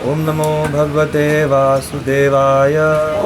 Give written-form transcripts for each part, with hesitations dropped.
ओम नमो भगवते वासुदेवाय।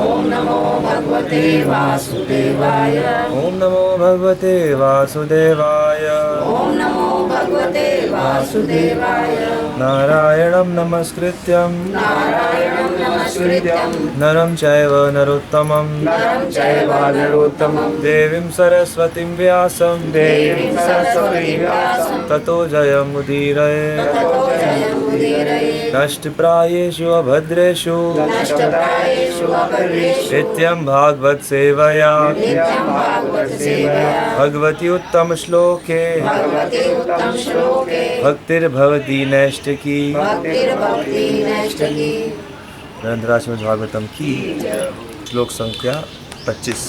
ओम नमो भगवते वासुदेवाय। ओम नमो भगवते वासुदेवाय। ओम नमो भगवते वासुदेवाय। नारायणं नमस्कृत्यं नारायणं नमस्कृत्यं नरं चैव नरोत्तमं नरं चैव नरोत्तमं देवीं सरस्वतीं व्यासं देवीं सरस्वतीं व्यासं ततो जयमुदीरये। ततो जयमुदीरये। नष्टप्रायेषु अभद्रेषु नष्टप्रायेषु अभद्रेषु नित्यं भागवत सेवया नित्यं भागवत सेवया भगवति उत्तम श्लोके भगवते उत्तम श्लोके भक्तिर्भवति नैष्टिकी। भक्तिर्भक्ति नैष्टिकी। ग्रंथराज श्रीमद् भागवतम की श्लोक संख्या 25।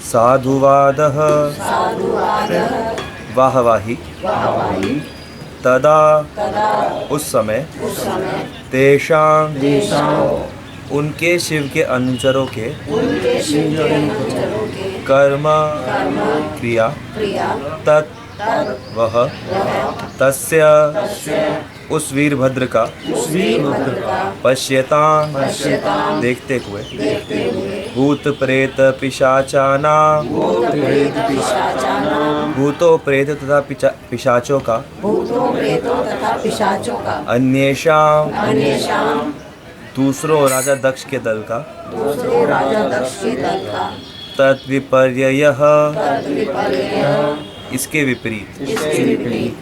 साधुवादः साधुवादः वाहवाही वाहवाही तदा तदा उस समय उस समय तेषां देशां उनके शिव के अनुचरों के उनके शिव के अनुचरों के कर्म कर्म क्रिया क्रिया तत् तत् वह वह तस्य तस्य उस वीरभद्र का उस वीरभद्र का पश्यतां पश्यतां देखते हुए देखते हुए भूत प्रेत पिशाचानां भूत प्रेत पिशाचानां भूतों प्रेत तथा पिशाचों का भूतों प्रेतों तथा पिशाचों का अन्येषां अन्येषां दूसरों राजा दक्ष के दल का दूसरे राजा दक्ष के दल का तद्विपर्ययः तद्विपर्ययः इसके विपरीत इसके विपरीत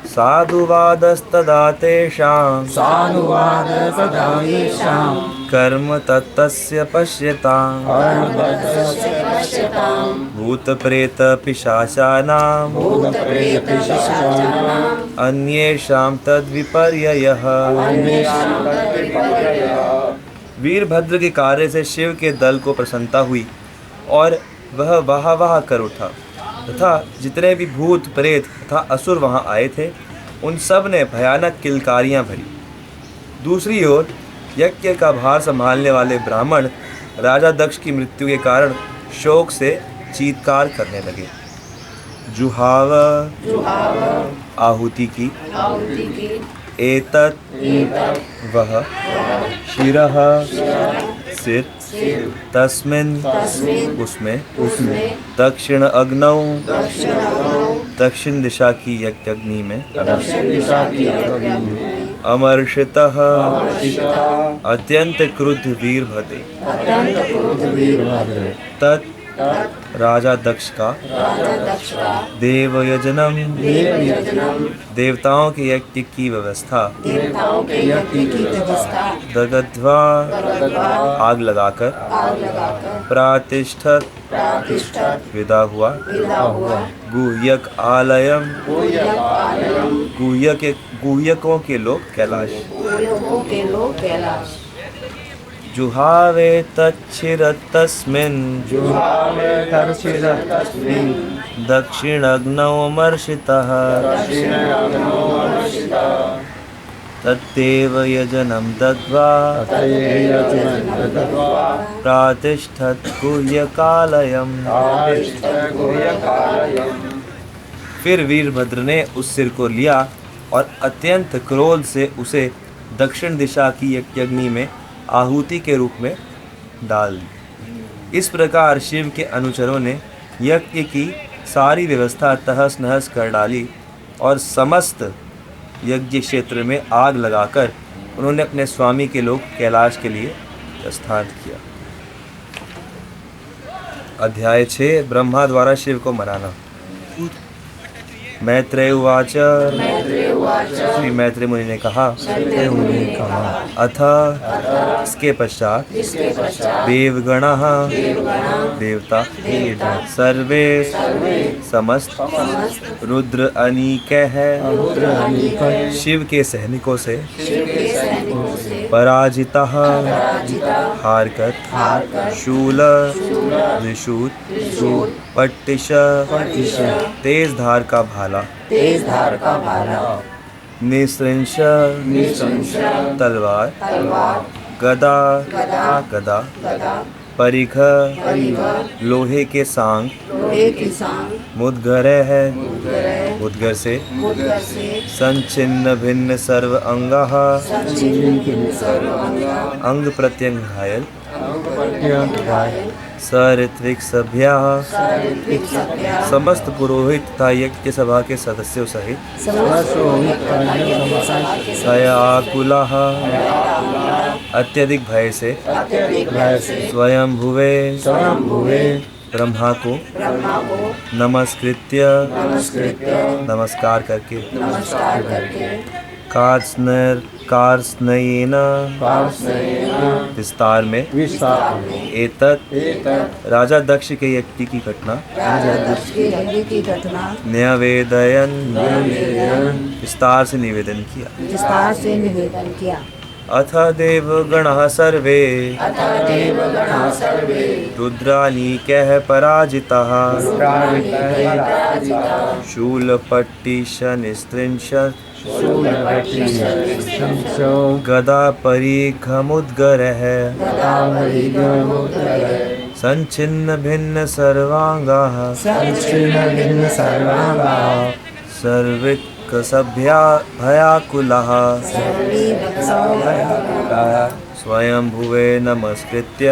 साधुवादस्तदा तेषां सानुवाद सदा येषां कर्म तत्तस्य पश्यतां कर्मतस्य पश्यतां भूतप्रेत पिशाचानां भूतप्रेतपिशाचानां अन्येषां तद्विपर्ययः। अन्येषां तद्विपर्ययः। वीरभद्र के कार्य से शिव के दल को प्रसन्नता हुई और वह वाह वाह कर उठा तथा जितने भी भूत प्रेत तथा असुर वहां आए थे उन सब ने भयानक किलकारियां भरी। दूसरी ओर यज्ञ का भार संभालने वाले ब्राह्मण राजा दक्ष की मृत्यु के कारण शोक से चीत्कार करने लगे। जुहाव आहुति की आहुति की एतत् वह शिरः सिर तस्मिन् उसमें दक्षिण अग्नौ दक्षिण दिशा की यज्ञ में अमर्षितः अत्यंत क्रुद्ध वीरभद्र तत् राजा दक्ष का देवयजनम देवताओं के यज्ञ की व्यवस्था देवताओं के यज्ञ की व्यवस्था दगध्वा आग लगाकर प्रातिष्ठत विदा हुआ गुह्यक आलयम गुह्यकों के लोग कैलाश के लोग कैलाश जुहावे तच्छिरतस्मिन् दक्षिणग्नौ अमर्षितः तत्तेव यजनं दग्ध्वा प्रातिष्ठत् गुह्यकालयम्। फिर वीरभद्र ने उस सिर को लिया और अत्यंत क्रोध से उसे दक्षिण दिशा की यज्ञाग्नि में आहुति के रूप में डाल दी। इस प्रकार शिव के अनुचरों ने यज्ञ की सारी व्यवस्था तहस नहस कर डाली और समस्त यज्ञ क्षेत्र में आग लगाकर उन्होंने अपने स्वामी के लोग कैलाश के लिए प्रस्थान किया। अध्याय 6 ब्रह्मा द्वारा शिव को मनाना। मैत्रेय उवाच श्री मैत्रेय मुनि ने कहा अथ इसके पश्चात देवगणः देवता सर्वे समस्त रुद्र अनीकैः शिव के सैनिकों से पराजितः हारकर शूल विशूत पट्टिश तेज धार का भाला निसृंश तलवार गदा परिघ परिघ लोहे के सांग लोहे की सांग मुद्गर है मुद्गर मुद्गर से मुद्गर से संचिन्न भिन्न सर्व अंगाः संचिन्न सर्वांगा अंग प्रत्यंग घायल घायल सऋत्विक सभ्याः सारित्विक सभ्या समस्त पुरोहित तथा यज्ञ सभा के सदस्यों सहित सयाकुलाः अत्यधिक भय से अत्यधिक भय से स्वयं भुवे ब्रह्मा को ब्रह्मा को नमस्कृत्य नमस्कार करके नमस्कार करके कार्स्नयेन विस्तार में एतत् राजा दक्ष के यज्ञ की घटना राजा दक्ष के यज्ञ की घटना न्यवेदयन विस्तार से निवेदन किया विस्तार से निवेदन किया। अथ देवगणः सर्वे अतः देवगणः सर्वे रुद्रानीकैः पराजिताः पराजिताः शूलपट्टिशनिस्त्रिंशत् गदा परिघमुद्गरः संचिन्न भिन्न सर्वांगाः सर्विक सभ्या भयाकुलाः स्वयं भुवे नमस्कृत्य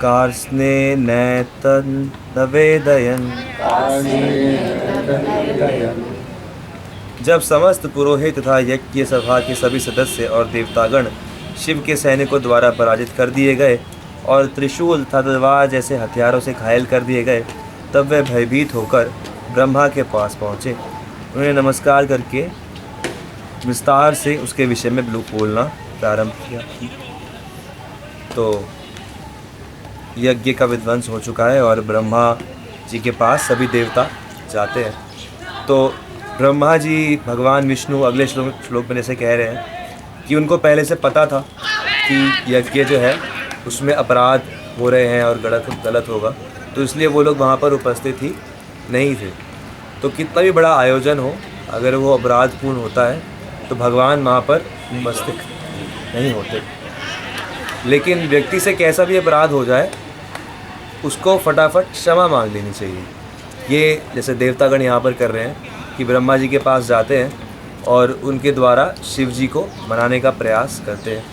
कार्स्ने नैतन्नवेदयन्। जब समस्त पुरोहित तथा यज्ञ सभा के सभी सदस्य और देवतागण शिव के सैनिकों द्वारा पराजित कर दिए गए और त्रिशूल तथा तलवार जैसे हथियारों से घायल कर दिए गए, तब वे भयभीत होकर ब्रह्मा के पास पहुँचे। उन्हें नमस्कार करके विस्तार से उसके विषय में बोलना प्रारंभ किया। तो यज्ञ का विध्वंस हो चुका है और ब्रह्मा जी के पास सभी देवता जाते हैं। तो ब्रह्मा जी भगवान विष्णु अगले श्लोक में जैसे कह रहे हैं कि उनको पहले से पता था कि यज्ञ जो है उसमें अपराध हो रहे हैं और गलत होगा, तो इसलिए वो लोग वहाँ पर उपस्थित ही नहीं थे। तो कितना भी बड़ा आयोजन हो, अगर वो अपराधपूर्ण होता है तो भगवान वहाँ पर उपस्थित नहीं होते। लेकिन व्यक्ति से कैसा भी अपराध हो जाए उसको फटाफट क्षमा मांग लेनी चाहिए। ये जैसे देवतागण यहाँ पर कर रहे हैं कि ब्रह्मा जी के पास जाते हैं और उनके द्वारा शिव जी को मनाने का प्रयास करते हैं।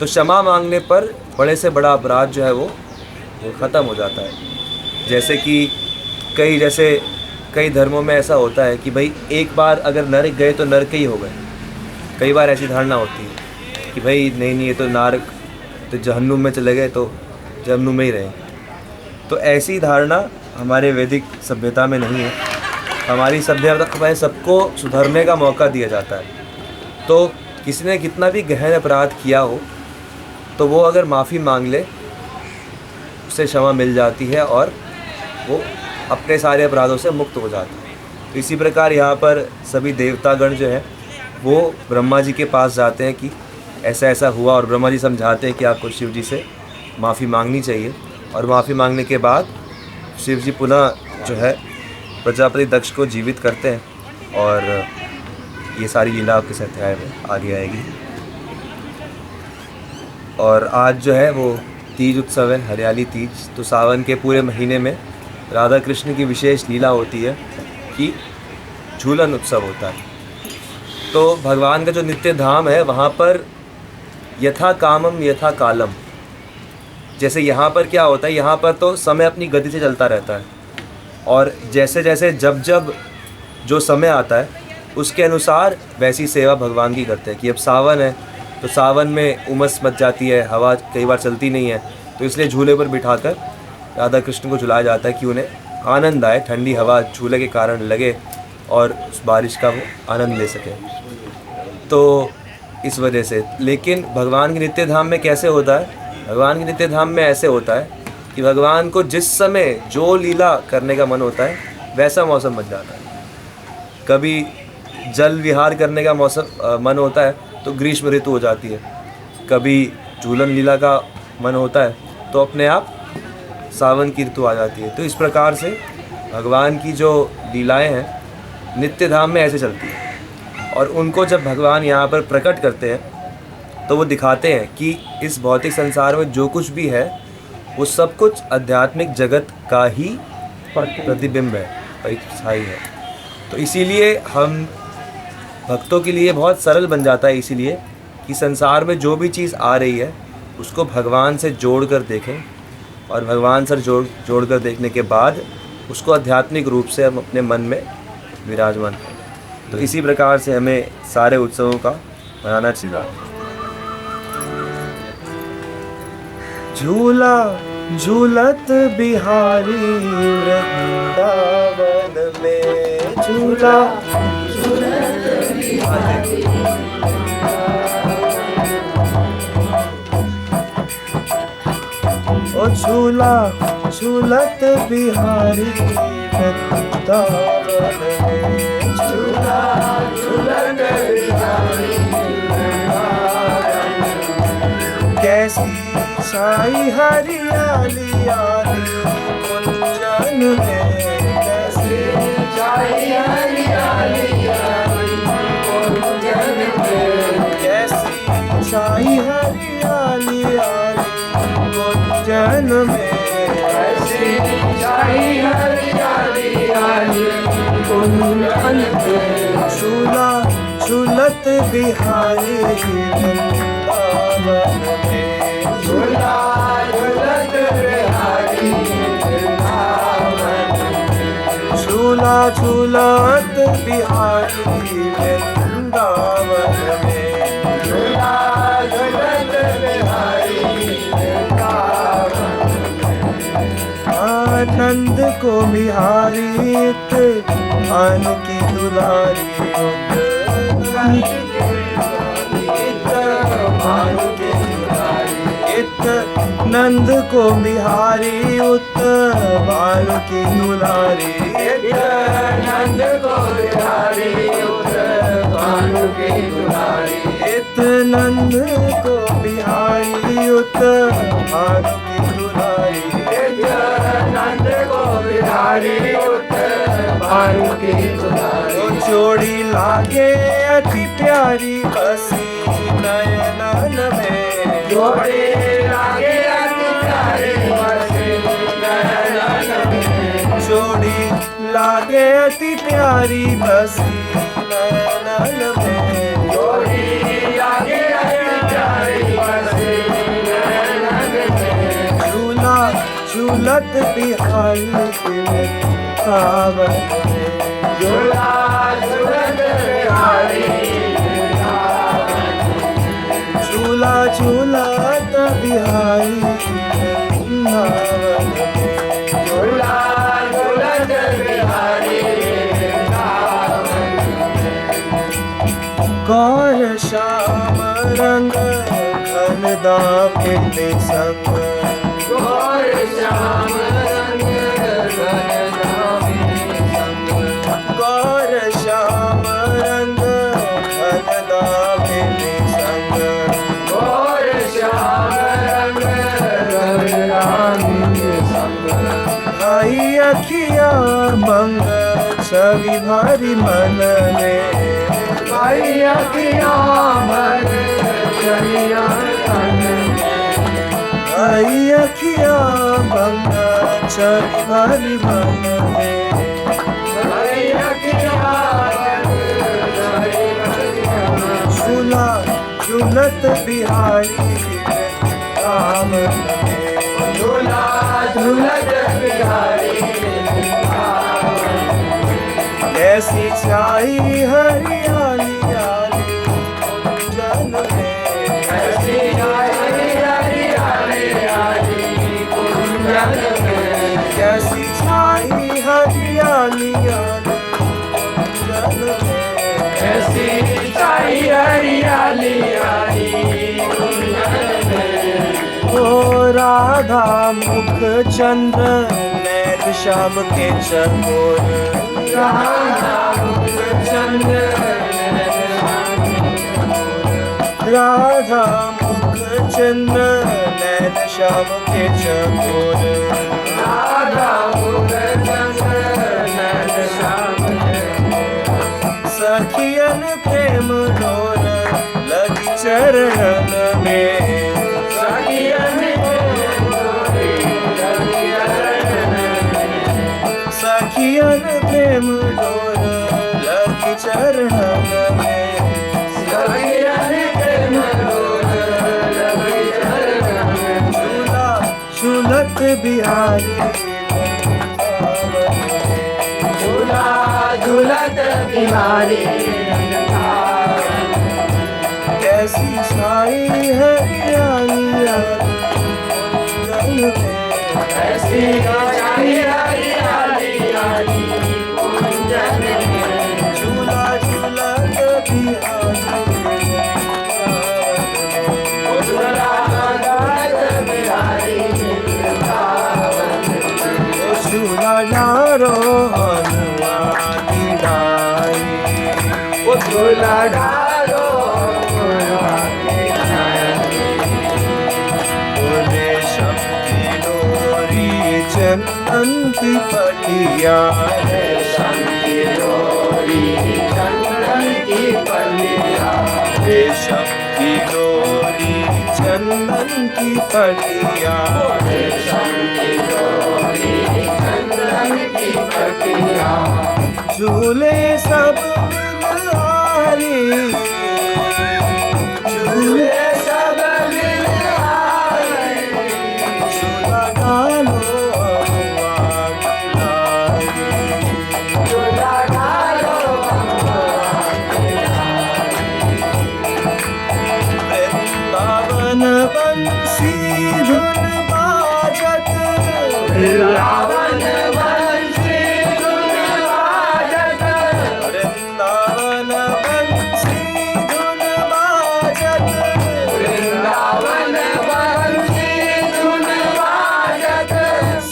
तो क्षमा मांगने पर बड़े से बड़ा अपराध जो है वो ख़त्म हो जाता है। जैसे कि कई धर्मों में ऐसा होता है कि भाई एक बार अगर नरक गए तो नरक ही हो गए। कई बार ऐसी धारणा होती है कि भाई नहीं ये तो नरक तो जहन्नुम में चले गए तो जहन्नुम में ही रहें। तो ऐसी धारणा हमारे वैदिक सभ्यता में नहीं है। हमारी सभ्यता में सबको सुधरने का मौका दिया जाता है। तो किसी ने कितना भी गहन अपराध किया हो तो वो अगर माफ़ी मांग ले उसे क्षमा मिल जाती है और वो अपने सारे अपराधों से मुक्त हो जाता है। तो इसी प्रकार यहाँ पर सभी देवतागण जो है वो ब्रह्मा जी के पास जाते हैं कि ऐसा ऐसा हुआ, और ब्रह्मा जी समझाते हैं कि आपको शिव जी से माफ़ी मांगनी चाहिए। और माफ़ी मांगने के बाद शिव जी पुनः जो है प्रजापति दक्ष को जीवित करते हैं और ये सारी लीला आपके इस अध्याय में आगे आएगी। और आज जो है वो तीज उत्सव है, हरियाली तीज। तो सावन के पूरे महीने में राधा कृष्ण की विशेष लीला होती है कि झूलन उत्सव होता है। तो भगवान का जो नित्य धाम है वहाँ पर यथा कामम यथा कालम, जैसे यहाँ पर क्या होता है, यहाँ पर तो समय अपनी गति से चलता रहता है और जैसे जैसे जब जो समय आता है उसके अनुसार वैसी सेवा भगवान की करते हैं। कि अब सावन है तो सावन में उमस मच जाती है, हवा कई बार चलती नहीं है, तो इसलिए झूले पर बिठाकर राधा कृष्ण को झुलाया जाता है कि उन्हें आनंद आए, ठंडी हवा झूले के कारण लगे और उस बारिश का वो आनंद ले सकें। तो इस वजह से, लेकिन भगवान के नित्य धाम में कैसे होता है? भगवान के नित्य धाम में ऐसे होता है कि भगवान को जिस समय जो लीला करने का मन होता है वैसा मौसम बन जाता है। कभी जल विहार करने का मन होता है तो ग्रीष्म ऋतु हो जाती है, कभी झूलन लीला का मन होता है तो अपने आप सावन की ऋतु आ जाती है। तो इस प्रकार से भगवान की जो लीलाएं हैं नित्य धाम में ऐसे चलती हैं। और उनको जब भगवान यहाँ पर प्रकट करते हैं तो वो दिखाते हैं कि इस भौतिक संसार में जो कुछ भी है वो सब कुछ आध्यात्मिक जगत का ही प्रतिबिंब है, परिछाई है। तो इसीलिए हम भक्तों के लिए बहुत सरल बन जाता है, इसीलिए कि संसार में जो भी चीज़ आ रही है उसको भगवान से जोड़ कर देखें, और भगवान से जोड़ कर देखने के बाद उसको आध्यात्मिक रूप से हम अपने मन में विराजमान करें। तो इसी प्रकार से हमें सारे उत्सवों का मनाना चाहिए। झूला झूलत बिहारी वृंदावन में, झूला झूलत बिहारी, ओ झूला झूलत बिहारी वृंदावन में, झूला झूलत बिहारी वृंदावन में। कैसी छाई हरियाली आली कुंजन में, कैसी छाई हरियाली आली कुंजन में, कैसी छाई हरियाली आली कुंजन में, कैसी छाई हरियाली आली कुंजन में। झूला झूलत बिहारी वृंदावन में, झूला झूलत बिहारी वृंदावन में, झूला झूलत बिहारी वृंदावन में, झूला झूलत बिहारी वृंदावन में। आनंद को बिहारी भानु की दुलारी, नंद को बिहारी उत भानु की दुलारी, नंद को बिहारी उत भानु की दुलारी, इत नंद को बिहारी उत भानु की दुलारी, नंद को बिहारी उत भानु की दुलारी। जोड़ी लागे अति प्यारी हसी नयनन में, जोड़ी लागे अति प्यारी हसी नयनन में, जोड़ी लागे अति प्यारी हसी नयनन में, जोड़ी लागे अति प्यारी हसी नयनन में। झूला झूलत बिहारी वृंदावन में, झूला झूलत बिहारी वृंदावन में, झूला झूलत बिहारी वृंदावन में, झूला झूलत बिहारी वृंदावन में। गौर श्याम रंग घन दापित संग, गौर श्याम रंग घन दापित संग, गौर श्याम रंग घन दापित संग, गौर श्याम रंग घन दापित संग। भाई अखिया मंग छवि भारी मन में, भाई अखिया मंग छवि मन में, भाई अखिया मंग छवि भारी मन में, भाई अखिया झूला झूलत बिहारी वृंदावन में, झूला झूलत बिहारी वृंदावन में। कैसी छाई हरियाली आली कुंजन में, कैसी छाई हरियाली आली कुंजन में, कैसी छाई हरियाली आली कुंजन में, कैसी छाई हरियाली आली कुंजन में। ओ राधा मुख चंद्र नैन श्याम के चकोर, राधा मुख चंद्र राधा मुख चंद्र नैन श्याम के चकोर, राधा मुख चंद्र नैन श्याम के चकोर। सखियन प्रेम डोर लगी चरण प्रेम डोर लगी चरणन में, झूला झूलत बिहारी झूला झूलत बिहारी कैसी छाई है हरियाली ऐसी छाई हरियाली कुंजन में, झूला झूलत बिहारी झूला झूलत बिहारी झूला डारो हनुमानी डाई, झूला डालो रेशम की डोरी चंदन की पटिया, रेशम की डोरी चंदन की पलिया, रेशम की डोरी चंदन की पटिया, रेशम की डोरी चंदन की पटिया, झूले सब बिहारी, झूले सब बिहारी, झूला डालो हनुमानी डाई, झूला डालो वृंदावन बंसी धुन बाजत, रावण बंसी धुन बाजत, वृंदावन बंसी धुन बाजत, वृंदावन बंसी धुन बाजत,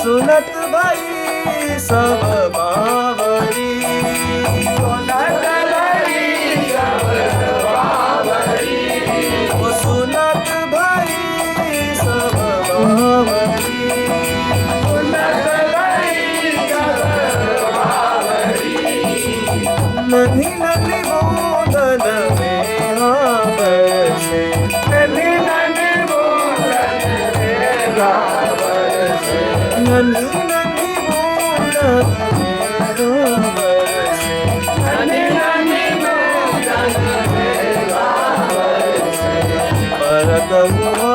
सुनत भई सब बावरी, सुनत भई सब बावरी, वो सुनत भई सब बावरी, सुनत भई सब बावरी, नन्ही नन्ही बूंदन में हाँ बरसे, नन्ही नन्ही बूंदन मेरा बरसे, नन्ही नन्ही बूंदन में हाँ बरसे, नन्ही नन्ही बूंदन मेरा बरसे, परत हुआ